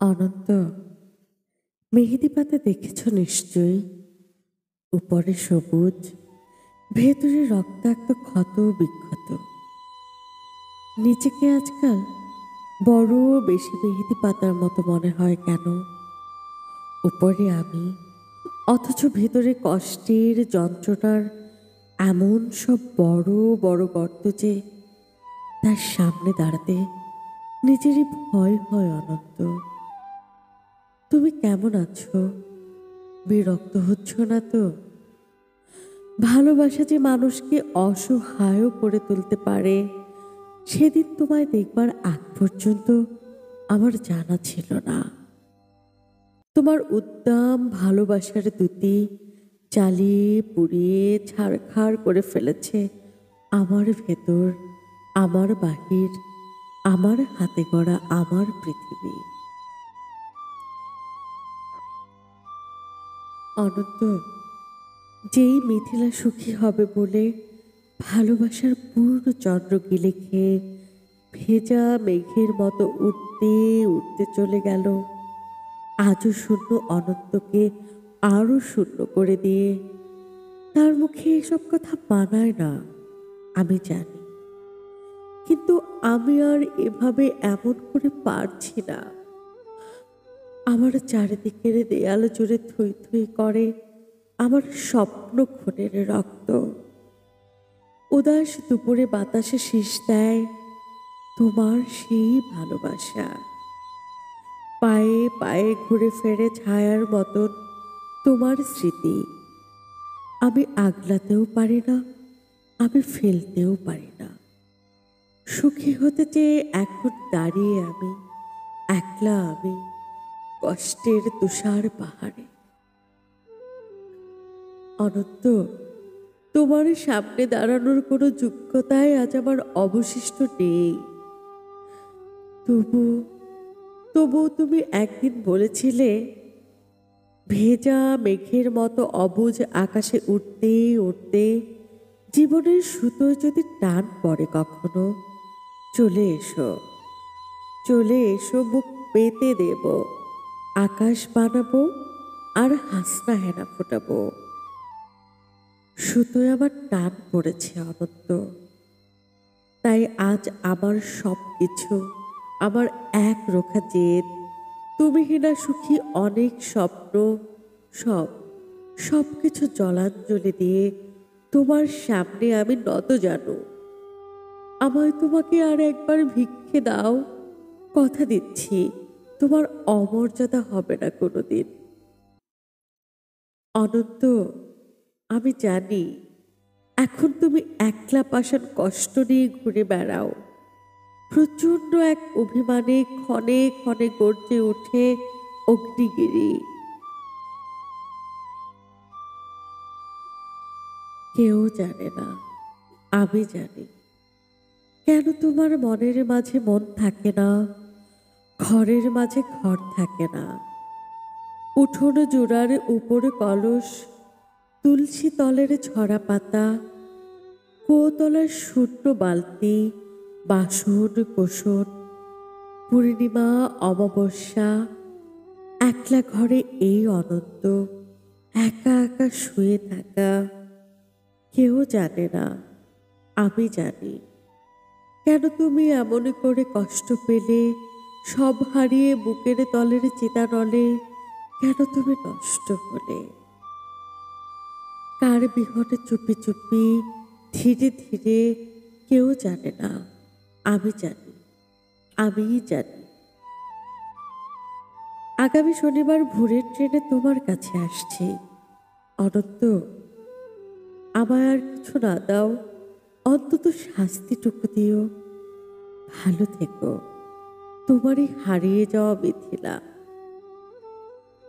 অনন্ত, মেহেদি পাতা দেখেছ নিশ্চয়ই। উপরে সবুজ, ভেতরে রক্তাক্ত ক্ষত বিক্ষত। নিজেকে আজকাল বড় বেশি মেহেদি পাতার মতো মনে হয় কেন? উপরে আমি, অথচ ভেতরে কষ্টের যন্ত্রণার এমন সব বড় বড় গর্ত যে তার সামনে দাঁড়াতে নিজেরই ভয় হয়। অনন্ত, তুমি কেমন আছো? বিরক্ত হচ্ছ না তো? ভালোবাসা যে মানুষকে অসহায় করে তুলতে পারে, সেদিন তোমায় দেখবার আগ পর্যন্ত আমার জানা ছিল না। তোমার উদ্দাম ভালোবাসার দ্যুতি জ্বালিয়ে পুড়িয়ে ছারখার করে ফেলেছে আমার ভেতর, আমার বাহির, আমার হাতে গড়া আমার পৃথিবী। অনন্ত, যেই মিথিলা সুখী হবে বলে ভালোবাসার পূর্ণ চন্দ্র গিলে খেয়ে ভেজা মেঘের মতো উঠতে উঠতে চলে গেল, আজও শূন্য অনন্তকে আরো শূন্য করে দিয়ে তার মুখে এসব কথা মানায় না, আমি জানি। কিন্তু আমি আর এভাবে এমন করে পারছি না। আমার চারিদিকের দেয়াল জুড়ে থই থই করে আমার স্বপ্ন খুনের রক্ত। উদাস দুপুরে বাতাসে শীষ দেয় তোমার সেই ভালোবাসা। পায়ে পায়ে ঘুরে ফেরে ছায়ার মতন তোমার স্মৃতি। আমি আগলাতেও পারি না, আমি ফেলতেও পারি না। সুখী হতে চেয়ে এখন দাঁড়িয়ে আমি, একলা আমি, কষ্টের তুষার পাহাড়ে। অনন্ত, তোমার সামনে দাঁড়ানোর কোনো যোগ্যতাই আজ আমার অবশিষ্ট নেই। তবু তবু তুমি একদিন বলেছিলে, ভেজা মেঘের মতো অবুঝ আকাশে উঠতে উঠতে জীবনের সুতোয় যদি টান পড়ে কখনো, চলে এসো, চলে এসো, বুক পেতে দেব, আকাশ বানাবো আর হাসনা হেনা ফোটাবো। সুতোয় আমার টান পড়েছে অনন্ত, তাই আজ আমার সব কিছু, আমার এক রোখা জেদ, তুমি হিনা সুখী অনেক স্বপ্ন, সব সব কিছু জলাঞ্জলি দিয়ে তোমার সামনে আমি নত জানো। আমায় তোমাকে আর একবার ভিক্ষে দাও, কথা দিচ্ছি তোমার অমর্যাদা হবে না কোনোদিন। অনন্ত, আমি জানি এখন তুমি একলা পাষাণ কষ্ট নিয়ে ঘুরে বেড়াও। প্রচন্ড এক অভিমানে ক্ষণে ক্ষণে গর্জে ওঠে অগ্নিগিরি। কেউ জানে না, আমি জানি। কেন তোমার মনের মাঝে মন থাকে না, ঘরের মাঝে ঘর থাকে না। উঠোন জোড়ার উপরে কলস, তুলসী তলের ঝরা পাতা, কুয়োতলার শূন্য বালতি, বাসন কোসন, পূর্ণিমা অমাবস্যা, একলা ঘরে এই অনন্ত একা একা শুয়ে থাকা। কেউ জানে না, আমি জানি। কেন তুমি এমন করে কষ্ট পেলে, সব হারিয়ে বুকের তলের চিতানলে কেন তুমি নষ্ট হলে? কার বিহনে চুপি চুপি, ধীরে ধীরে, কেউ জানে না, আমি জানি, আমিই জানি। আগামী শনিবার ভোরের ট্রেনে তোমার কাছে আসছি। অনন্ত, আমায় আর কিছু না দাও, অন্তত শাস্তিটুকু দিও। ভালো থেকো, তোমারই হারিয়ে যাওয়া মিথিলা।